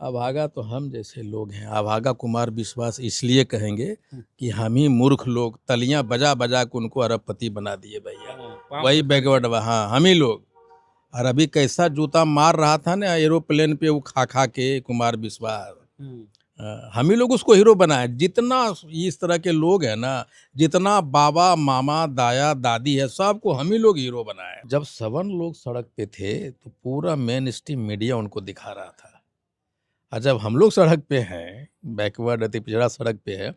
अभागा तो हम जैसे लोग हैं। अभागा कुमार विश्वास इसलिए कहेंगे कि हम ही मूर्ख लोग तलियां बजा बजा के उनको अरबपति बना दिए भैया। वही बैकवर्ड, हाँ हम ही लोग। और अभी कैसा जूता मार रहा था ना एरोप्लेन पे वो खा खा के कुमार विश्वास। हम ही लोग उसको हीरो बनाए। जितना इस तरह के लोग हैं ना, जितना बाबा मामा दाया दादी है, सबको हम ही लोग हीरो बनाए। जब 7 लोग सड़क पे थे तो पूरा मेन स्ट्रीम मीडिया उनको दिखा रहा था। और जब हम लोग सड़क पे हैं, बैकवर्ड अति पिछड़ा सड़क पे है,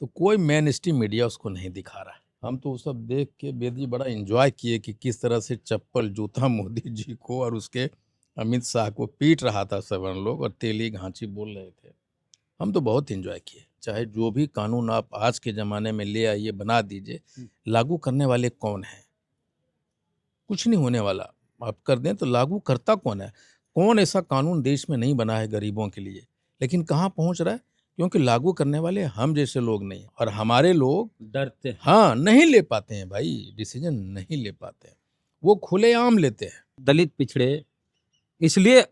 तो कोई मेन स्ट्रीम मीडिया उसको नहीं दिखा रहा है। हम तो वो सब देख के बेदी बड़ा एंजॉय किए कि किस तरह से चप्पल जूता मोदी जी को और उसके अमित शाह को पीट रहा था 7 लोग और तेली घांची बोल रहे थे। हम तो बहुत एंजॉय किए। चाहे जो भी कानून आप आज के ज़माने में ले आइए, बना दीजिए, लागू करने वाले कौन हैं? कुछ नहीं होने वाला। आप कर दें तो लागू करता कौन है? कौन ऐसा कानून देश में नहीं बना है गरीबों के लिए? लेकिन कहाँ पहुँच रहा है? क्योंकि लागू करने वाले हम जैसे लोग नहीं, और हमारे लोग डरते हैं। हाँ, नहीं ले पाते हैं भाई, डिसीजन नहीं ले पाते हैं। वो खुलेआम लेते हैं। दलित पिछड़े इसलिए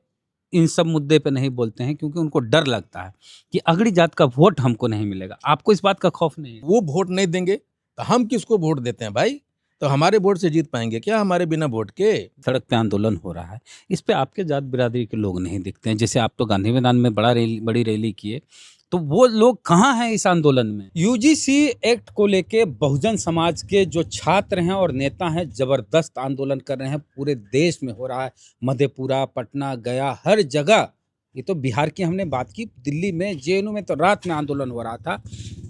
इन सब मुद्दे पे नहीं बोलते हैं क्योंकि उनको डर लगता है कि अगड़ी जात का वोट हमको नहीं मिलेगा। आपको इस बात का खौफ नहीं है? वो वोट नहीं देंगे तो हम किसको वोट देते हैं भाई? तो हमारे वोट से जीत पाएंगे क्या हमारे बिना वोट के? सड़क पे आंदोलन हो रहा है, इस पे आपके जात बिरादरी के लोग नहीं दिखते हैं। जैसे आप तो गांधी मैदान में बड़ी रैली किए, तो वो लोग कहाँ हैं इस आंदोलन में? यूजीसी एक्ट को लेके बहुजन समाज के जो छात्र हैं और नेता हैं जबरदस्त आंदोलन कर रहे हैं। पूरे देश में हो रहा है, मधेपुरा, पटना, गया, हर जगह। ये तो बिहार की हमने बात की, दिल्ली में जेएनयू में तो रात में आंदोलन हो रहा था।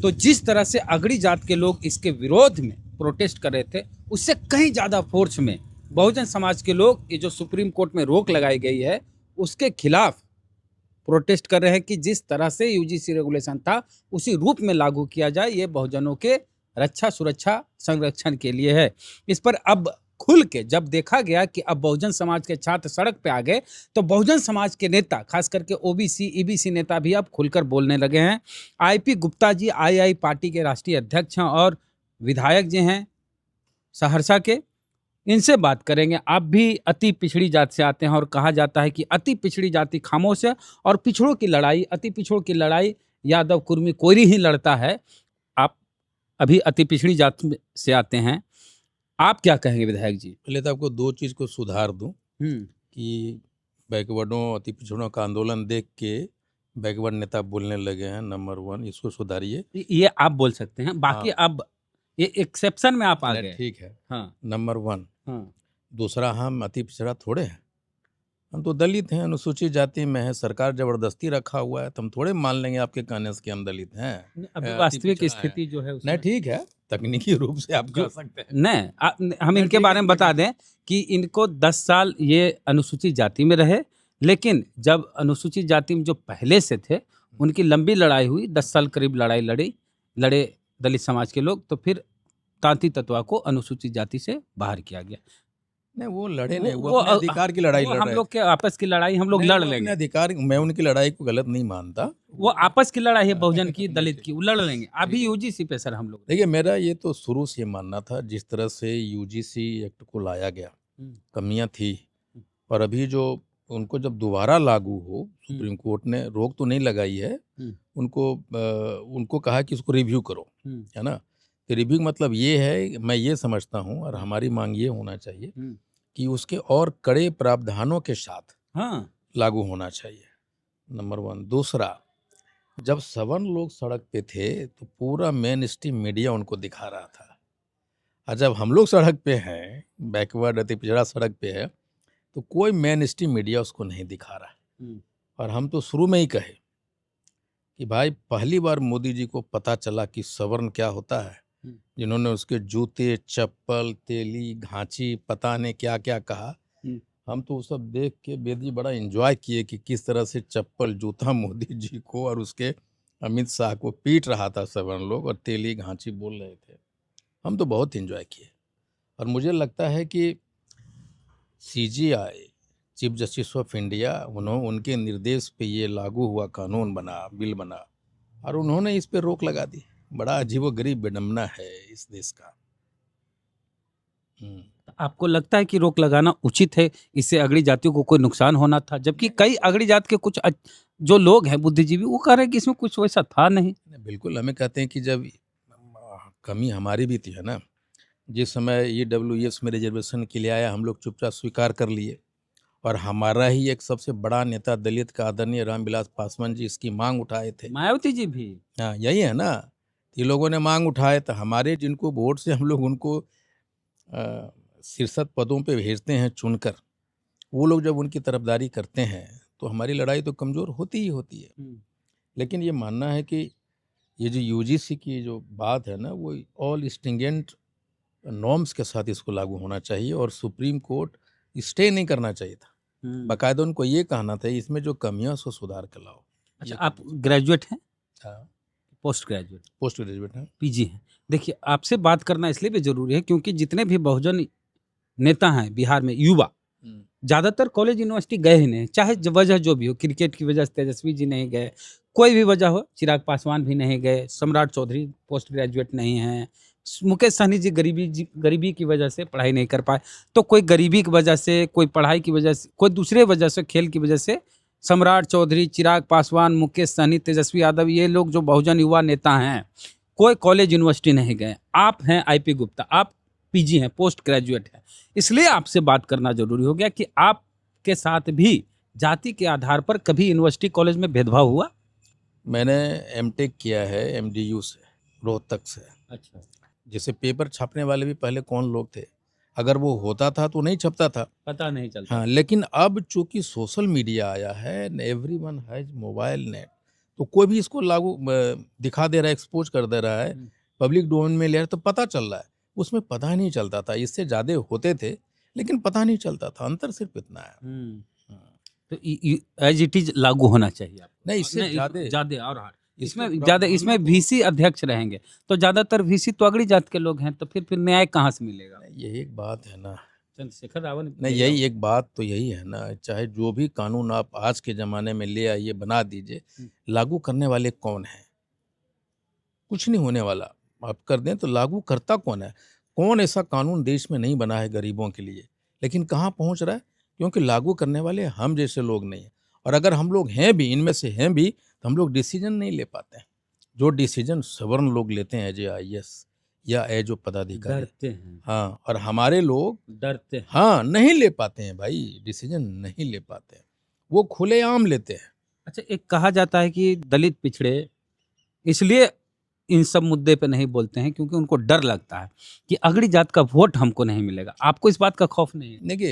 तो जिस तरह से अगड़ी जात के लोग इसके विरोध में प्रोटेस्ट कर रहे थे, उससे कहीं ज़्यादा फोर्स में बहुजन समाज के लोग, ये जो सुप्रीम कोर्ट में रोक लगाई गई है उसके खिलाफ प्रोटेस्ट कर रहे हैं कि जिस तरह से यूजीसी रेगुलेशन था उसी रूप में लागू किया जाए। ये बहुजनों के रक्षा सुरक्षा संरक्षण के लिए है। इस पर अब खुल के जब देखा गया कि अब बहुजन समाज के छात्र सड़क पे आ गए, तो बहुजन समाज के नेता, खास करके ओबीसी ईबीसी नेता भी अब खुलकर बोलने लगे हैं। आईपी गुप्ता जी आई पार्टी के राष्ट्रीय अध्यक्ष हैं और विधायक जी हैं सहरसा के। इनसे बात करेंगे। आप भी अति पिछड़ी जात से आते हैं और कहा जाता है कि अति पिछड़ी जाति खामोश है और पिछड़ों की लड़ाई, अति पिछड़ों की लड़ाई यादव कुर्मी कोयरी ही लड़ता है। आप अभी अति पिछड़ी जात से आते हैं, आप क्या कहेंगे विधायक जी? पहले तो आपको 2 चीज़ को सुधार दूं कि बैकवर्डों अति पिछड़ों का आंदोलन देख के बैकवर्ड नेता बोलने लगे हैं। नंबर 1 इसको सुधारिए। ये आप बोल सकते हैं, बाकी अब ये एक्सेप्शन में आप आ गए। ठीक है। हाँ, नंबर 1। हाँ। दूसरा, हम अति पिछड़ा थोड़े हैं, हम तो दलित हैं, अनुसूचित जाति में है। सरकार जबरदस्ती रखा हुआ है तो हम थोड़े मान लेंगे आपके कहने से कि हम दलित हैं। अभी अति वास्तविक पिछड़ा स्थिति है। जो है नहीं, ठीक है, तकनीकी रूप से आप कह सकते हैं। नहीं, हम इनके बारे में बता दें कि इनको 10 साल ये अनुसूचित जाति में रहे, लेकिन जब अनुसूचित जाति में जो पहले से थे उनकी लंबी लड़ाई हुई, 10 साल करीब लड़ाई लड़े दलित समाज के लोग, तो फिर तांती तत्वा को अनुसूचित जाति से बाहर किया गया। नहीं, वो लड़े नहीं, वो अपने अधिकार की लड़ाई लड़ रहे हम लोग के आपस की लड़ाई हम लोग लड़ लेंगे। अधिकार, मैं उनकी लड़ाई को गलत नहीं मानता। वो आपस की लड़ाई है, बहुजन की, दलित की, वो लड़ लेंगे। अभी यूजीसी पे सर हम लोग देखिए, मेरा ये तो शुरू से मानना था, जिस तरह से यूजीसी एक्ट को लाया गया कमियां थी, और अभी जो उनको जब दोबारा लागू हो, सुप्रीम कोर्ट ने रोक तो नहीं लगाई है, उनको कहा कि इसको रिव्यू करो, है ना। तो रिव्यू मतलब ये है, मैं ये समझता हूँ और हमारी मांग ये होना चाहिए कि उसके और कड़े प्रावधानों के साथ लागू होना चाहिए। नंबर 1। दूसरा, जब 7 लोग सड़क पे थे तो पूरा मेन स्ट्रीम मीडिया उनको दिखा रहा था। और जब हम लोग सड़क पे हैं, बैकवर्ड अति पिछड़ा सड़क पे है, तो कोई मेन स्ट्रीम मीडिया उसको नहीं दिखा रहा। और हम तो शुरू में ही कहे कि भाई, पहली बार मोदी जी को पता चला कि सवर्ण क्या होता है, जिन्होंने उसके जूते, चप्पल, तेली, घांची, पता नहीं क्या क्या कहा। हम तो वो सब देख के बेदी बड़ा एंजॉय किए कि किस तरह से चप्पल जूता मोदी जी को और उसके अमित शाह को पीट रहा था 7 लोग और तेली घांची बोल रहे थे। हम तो बहुत एंजॉय किए। और मुझे लगता है कि CGI, chief justice of India, उनके निर्देश पे ये लागू हुआ, कानून बना, बिल बना, और उन्होंने इस पे रोक लगा दी। बड़ा अजीबोगरीब विडम्बना है इस देश का। आपको लगता है कि रोक लगाना उचित है, इससे अगड़ी जातियों को कोई नुकसान होना था, जबकि कई अगड़ी जात के कुछ जो लोग हैं बुद्धिजीवी वो कह रहे हैं कि इसमें कुछ वैसा था नहीं। बिल्कुल, हमें कहते हैं कि जब कमी हमारी भी थी, है ना। जिस समय ईडब्ल्यूएस में रिजर्वेशन के लिए आया, हम लोग चुपचाप स्वीकार कर लिए, और हमारा ही एक सबसे बड़ा नेता दलित का आदरणीय रामविलास पासवान जी इसकी मांग उठाए थे। मायावती जी भी। हाँ, यही है ना। ये लोगों ने मांग उठाए, तो हमारे जिनको वोट से हम लोग उनको शीर्षक पदों पे भेजते हैं चुनकर, वो लोग जब उनकी तरफदारी करते हैं तो हमारी लड़ाई तो कमज़ोर होती ही होती है। लेकिन ये मानना है कि ये जो यूजीसी की जो बात है ना, वो ऑल स्ट्रिंजेंट नॉर्म्स के साथ इसको लागू होना चाहिए, और सुप्रीम कोर्ट स्टे नहीं करना चाहिए था। बाकायदा उनको ये कहना था इसमें जो कमियां उसको सुधार कर लाओ। अच्छा, आप ग्रेजुएट हैं? हाँ, पोस्ट ग्रेजुएट? पोस्ट ग्रेजुएट है। पीजी हैं। देखिए, आपसे बात करना इसलिए भी जरूरी है क्योंकि जितने भी बहुजन नेता हैं बिहार में, युवा ज़्यादातर कॉलेज यूनिवर्सिटी गए ही नहीं, चाहे वजह जो भी हो, क्रिकेट की वजह से तेजस्वी जी नहीं गए, कोई भी वजह हो, चिराग पासवान भी नहीं गए, सम्राट चौधरी पोस्ट ग्रेजुएट नहीं हैं, मुकेश सहनी जी गरीबी की वजह से पढ़ाई नहीं कर पाए, तो कोई गरीबी की वजह से, कोई पढ़ाई की वजह से, कोई दूसरे वजह से, खेल की वजह से सम्राट चौधरी, चिराग पासवान, मुकेश सहनी, तेजस्वी यादव, ये लोग जो बहुजन युवा नेता हैं, कोई कॉलेज यूनिवर्सिटी नहीं गए। आप हैं आईपी गुप्ता, आप पीजी हैं, पोस्ट ग्रेजुएट हैं, इसलिए आपसे बात करना जरूरी हो गया कि आपके साथ भी जाति के आधार पर कभी यूनिवर्सिटी कॉलेज में भेदभाव हुआ? मैंने एमटेक किया है एमडीयू से, रोहतक से। अच्छा। जैसे पेपर छापने वाले भी पहले कौन लोग थे, अगर वो होता था तो नहीं छपता था, पता नहीं चलता। हाँ। लेकिन अब चूंकि सोशल मीडिया आया है, एवरीवन हैज मोबाइल नेट, तो कोई भी इसको लागू दिखा दे रहा है, एक्सपोज कर दे रहा है, पब्लिक डोमेन में ले रहा है, तो पता चल रहा है। उसमें पता नहीं चलता था, इससे ज़्यादा होते थे लेकिन पता नहीं चलता था। अंतर सिर्फ इतना है। तो एज इट इज लागू होना चाहिए आपको। नहीं, इससे ज़्यादा और इसमें ज़्यादा, इसमें वीसी अध्यक्ष रहेंगे तो ज़्यादातर वीसी तो अगड़ी जात के लोग हैं, तो फिर न्याय कहाँ से मिलेगा? यही एक बात है ना, चंद्रशेखर रावत। नहीं, यही एक बात तो यही है ना। चाहे जो भी कानून आप आज के ज़माने में ले आइए, बना दीजिए, लागू करने वाले कौन हैं? कुछ नहीं होने वाला। आप कर दें तो लागू करता कौन है? कौन ऐसा कानून देश में नहीं बना है गरीबों के लिए? लेकिन कहाँ पहुँच रहा है? क्योंकि लागू करने वाले हम जैसे लोग नहीं हैं, और अगर हम लोग हैं भी, इनमें से हैं भी, तो हम लोग डिसीजन नहीं ले पाते हैं। जो डिसीजन सवर्ण लोग लेते हैं, एज आईएएस या एज जो पदाधिकारी, डरते हैं। हाँ, और हमारे लोग डरते हैं। हाँ, नहीं ले पाते हैं भाई, डिसीजन नहीं ले पाते हैं, वो खुलेआम लेते हैं। अच्छा, एक कहा जाता है कि दलित पिछड़े इसलिए इन सब मुद्दे पे नहीं बोलते हैं क्योंकि उनको डर लगता है कि अगड़ी जात का वोट हमको नहीं मिलेगा। आपको इस बात का खौफ नहीं है? देखिए,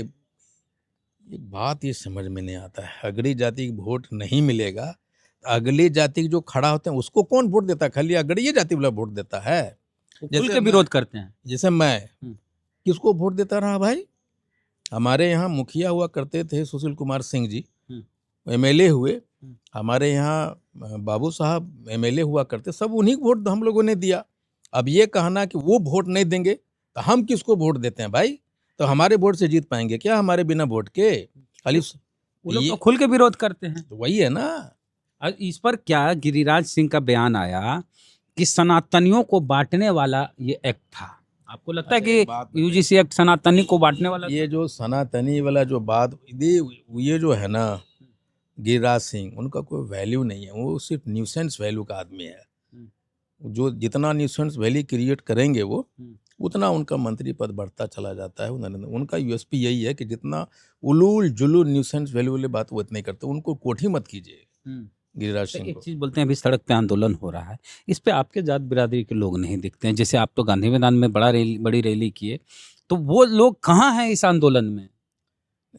एक बात ये समझ में नहीं आता है, अगड़ी जाति की वोट नहीं मिलेगा, अगली जाति के जो खड़ा होते हैं उसको कौन वोट देता है? खाली अगड़ी जाति वाला वोट देता है। खुल के विरोध करते हैं। जैसे मैं किसको वोट देता रहा भाई? हमारे यहाँ मुखिया हुआ करते थे सुशील कुमार सिंह जी, एमएलए हुए। हमारे यहाँ बाबू साहब एमएलए हुआ करते, सब उन्हीं को वोट हम लोगों ने दिया। अब ये कहना कि वो वोट नहीं देंगे तो हम किसको वोट देते हैं भाई? तो हमारे वोट से जीत पाएंगे क्या हमारे बिना वोट के? खाली वो लोग तो खुल के विरोध करते हैं। तो वही है ना। इस पर क्या गिरिराज सिंह का बयान आया कि सनातनियों को बांटने वाला ये एक्ट था? आपको लगता है कि यूजीसी एक्ट सनातनी को बांटने वाला? ये जो सनातनी वाला जो बात, ये जो है ना, गिरिराज सिंह, उनका कोई वैल्यू नहीं है। वो सिर्फ न्यूसेंस वैल्यू का आदमी है। जो जितना न्यूसेंस वैल्यू क्रिएट करेंगे वो उतना उनका मंत्री पद बढ़ता चला जाता है। उनका यूएसपी यही है कि जितना उलूल जुलूल न्यूसेंस वैल्यू वाली बात वो इतने करते, उनको कोठी मत कीजिए गिरिराज सिंह एक चीज़ बोलते हैं, अभी सड़क पे आंदोलन हो रहा है, इस पे आपके जात बिरादरी के लोग नहीं दिखते हैं। जैसे आप तो गांधी मैदान में बड़ी रैली किए, तो वो लोग कहाँ हैं इस आंदोलन में?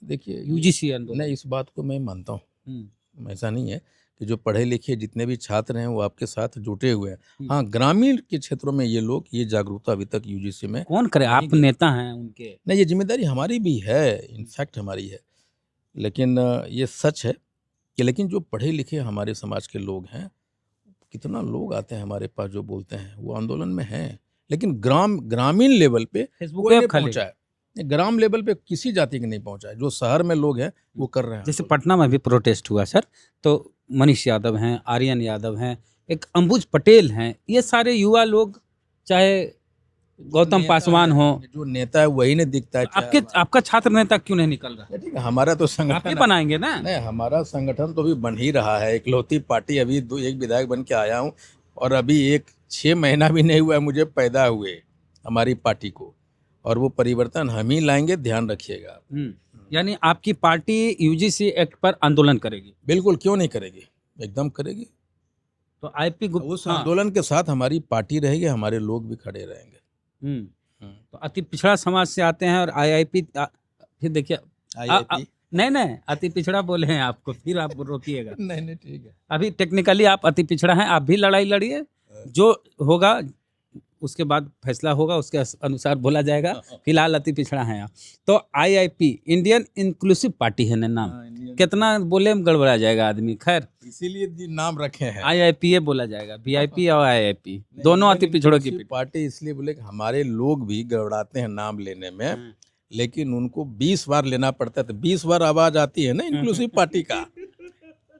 देखिए, यूजीसी आंदोलन। नहीं, इस बात को मैं मानता हूँ। ऐसा नहीं है कि जो पढ़े लिखे जितने भी छात्र हैं वो आपके साथ जुटे हुए हैं। हाँ, ग्रामीण के क्षेत्रों में ये लोग, ये जागरूकता अभी तक यूजीसी में कौन करे? आप नेता हैं उनके। नहीं, ये जिम्मेदारी हमारी भी है, इनफैक्ट हमारी है। लेकिन ये सच है कि लेकिन जो पढ़े लिखे हमारे समाज के लोग हैं, कितना लोग आते हैं हमारे पास जो बोलते हैं वो आंदोलन में हैं, लेकिन ग्रामीण लेवल पे फेसबुक पे पहुंचा है, ग्राम लेवल पे किसी जाति के नहीं पहुंचा है। जो शहर में लोग हैं वो कर रहे हैं। जैसे पटना में भी प्रोटेस्ट हुआ सर, तो मनीष यादव हैं, आर्यन यादव हैं, एक अंबुज पटेल हैं, ये सारे युवा लोग, चाहे गौतम नेता पासवान है, हो, जो नेता है वही नहीं दिखता है। आपके आपका छात्र नेता क्यों नहीं निकल रहा? ठीक है, हमारा तो आप ही संगठन बनाएंगे ना? नहीं, हमारा संगठन तो अभी बन ही रहा है। इकलौती पार्टी, अभी एक विधायक बन के आया हूँ, और अभी 6 महीना भी नहीं हुआ है मुझे पैदा हुए हमारी पार्टी को, और वो परिवर्तन हम ही लाएंगे, ध्यान रखिएगा। यानी आपकी पार्टी यूजीसी एक्ट पर आंदोलन करेगी? बिल्कुल, क्यों नहीं करेगी, एकदम करेगी। तो आईपी उस आंदोलन के साथ हमारी पार्टी रहेगी, हमारे लोग भी खड़े रहेंगे। तो अति पिछड़ा समाज से आते हैं और आईआईपी फिर देखिए आईआईपी नहीं अति पिछड़ा बोले हैं आपको, फिर आप रोकिएगा। नहीं ठीक है। अभी टेक्निकली आप अति पिछड़ा हैं, आप भी लड़ाई लड़िए, जो होगा उसके बाद फैसला होगा, उसके अनुसार बोला जाएगा। फिलहाल अति पिछड़ा हैं आप। तो आईआईपी इंडियन इंक्लूसिव पार्टी है ना नाम, कितना बोले में गड़बड़ा जाएगा आदमी, खैर इसीलिए नाम रखे हैं। आईआईपी बोला जाएगा, वीआईपी और आईआईपी दोनों अति पिछड़ों की पार्टी इसलिए बोले कि हमारे लोग भी गड़बड़ाते हैं नाम लेने में, लेकिन उनको 20 बार लेना पड़ता है, तो 20 बार आवाज आती है ना इंक्लूसिव पार्टी का,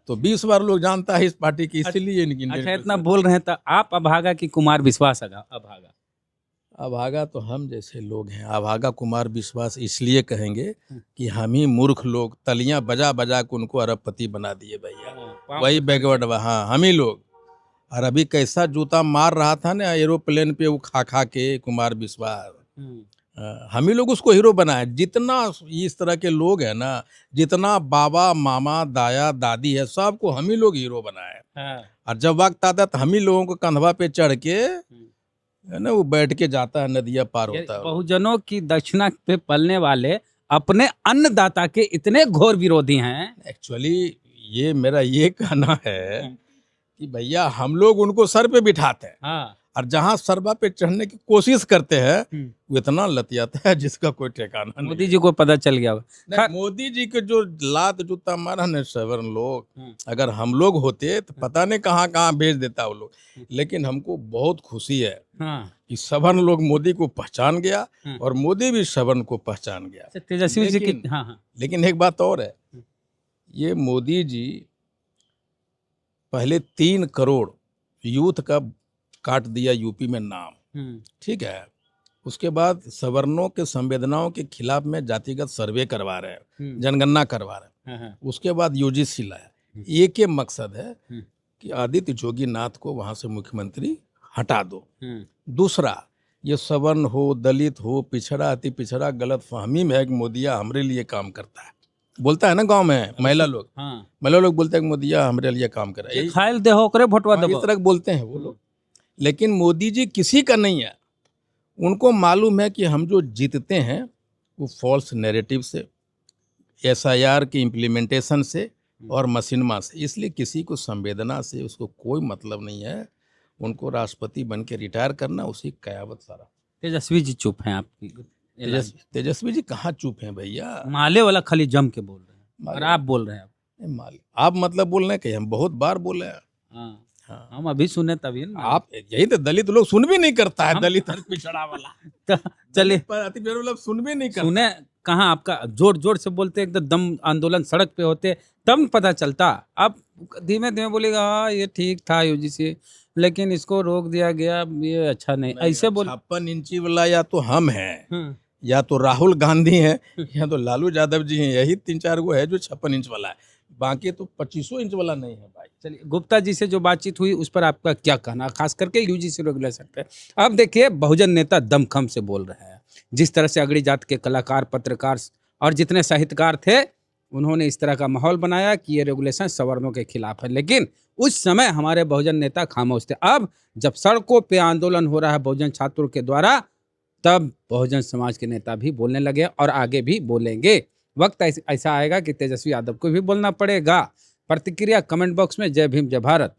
तो 20 बार लोग जानता है इस पार्टी की, इसीलिए अच्छा इतना बोल रहे हैं तो आप अभागा कि कुमार विश्वास अभागा? अभागा तो हम जैसे लोग हैं। अभागा कुमार विश्वास इसलिए कहेंगे कि हम ही मूर्ख लोग तलियां बजा बजा के उनको अरबपति बना दिए भैया, वही बैकवर्ड, हाँ हम ही लोग। और अभी कैसा जूता मार रहा था ना एरोप्लेन पे वो खा के कुमार विश्वास, हम ही लोग उसको हीरो बनाए। जितना इस तरह के लोग हैं ना, जितना बाबा मामा दाया दादी है, सबको हम ही लोग हीरो बनाए। और जब वक्त आता तो हम ही लोगों को कंधवा पे चढ़ के है ना वो बैठ के जाता है, नदिया पार होता है। बहुजनों की दक्षिणा पे पलने वाले अपने अन्नदाता के इतने घोर विरोधी हैं। एक्चुअली ये मेरा ये कहना है कि भैया हम लोग उनको सर पे बिठाते हैं, और जहाँ सरबा पे चढ़ने की कोशिश करते हैं वो इतना लतियाता है जिसका कोई ठिकाना नहीं। मोदी जी को पता चल गया होगा। मोदी जी के जो लात जूता मारा न सवर्ण लोग, अगर हम लोग होते तो पता नहीं कहाँ कहाँ भेज देता वो लोग। लेकिन हमको बहुत खुशी है कि सवर्ण लोग मोदी को पहचान गया, और मोदी भी सवर्ण को पहचान गया। तेजस्वी जी की लेकिन एक बात और है, ये मोदी जी पहले 3 करोड़ यूथ का काट दिया यूपी में नाम, ठीक है। उसके बाद सवर्णों के संवेदनाओं के खिलाफ में जातिगत सर्वे करवा रहे हैं, जनगणना करवा रहे हैं। उसके बाद यूजीसी लाया। एक ही मकसद है कि आदित्य जोगी नाथ को वहां से मुख्यमंत्री हटा दो। दूसरा, ये सवर्ण हो, दलित हो, पिछड़ा अति पिछड़ा गलत फहमी में है कि मोदिया हमारे लिए काम करता है, बोलता है ना गांव में महिला लोग बोलते हैं कि मोदिया हमारे लिए काम कर रहा है, खाइल दे होकरे भोटवा दबो, इस तरह बोलते हैं वो लोग। लेकिन मोदी जी किसी का नहीं है। उनको मालूम है कि हम जो जीतते हैं वो फॉल्स नैरेटिव से, एसआईआर की इम्प्लीमेंटेशन से और मशीनमा से, इसलिए किसी को संवेदना से उसको कोई मतलब नहीं है। उनको राष्ट्रपति बन के रिटायर करना उसी कयावत सारा। तेजस्वी जी चुप हैं आपकी? तेजस्वी जी कहाँ चुप हैं भैया, माले वाला खाली जम के बोल रहे हैं, और आप बोल रहे हैं माले, आप मतलब बोल रहे हैं कि हम बहुत बार बोले हैं। हम अभी सुने तभी ना। आप यही तो दलित लोग सुन भी नहीं करता है, दलित पिछड़ा वाला तो चलिए मतलब सुन भी नहीं करता। सुने कहाँ, आपका जोर जोर से बोलते एकदम दम आंदोलन सड़क पे होते तब पता चलता। अब धीमे धीमे बोलेगा हाँ ये ठीक था यूजीसी, लेकिन इसको रोक दिया गया, ये अच्छा नहीं ऐसे बोल। 56 इंची वाला या तो हम हैं, या तो राहुल गांधी हैं, या तो लालू यादव जी हैं, यही 3-4 गो है जो 56 इंच वाला है, बाकी तो 25 इंच वाला नहीं है भाई। चलिए, गुप्ता जी से जो बातचीत हुई उस पर आपका क्या कहना, खास करके यूजीसी रेगुलेशन पे? अब देखिए बहुजन नेता दमखम से बोल रहे हैं। जिस तरह से अगड़ी जात के कलाकार, पत्रकार और जितने साहित्यकार थे, उन्होंने इस तरह का माहौल बनाया कि ये रेगुलेशन सवर्णों के खिलाफ है, लेकिन उस समय हमारे बहुजन नेता खामोश थे। अब जब सड़कों पे आंदोलन हो रहा है बहुजन छात्रों के द्वारा, तब बहुजन समाज के नेता भी बोलने लगे और आगे भी बोलेंगे। वक्त ऐसा आएगा कि तेजस्वी यादव को भी बोलना पड़ेगा। प्रतिक्रिया कमेंट बॉक्स में। जय भीम, जय भारत।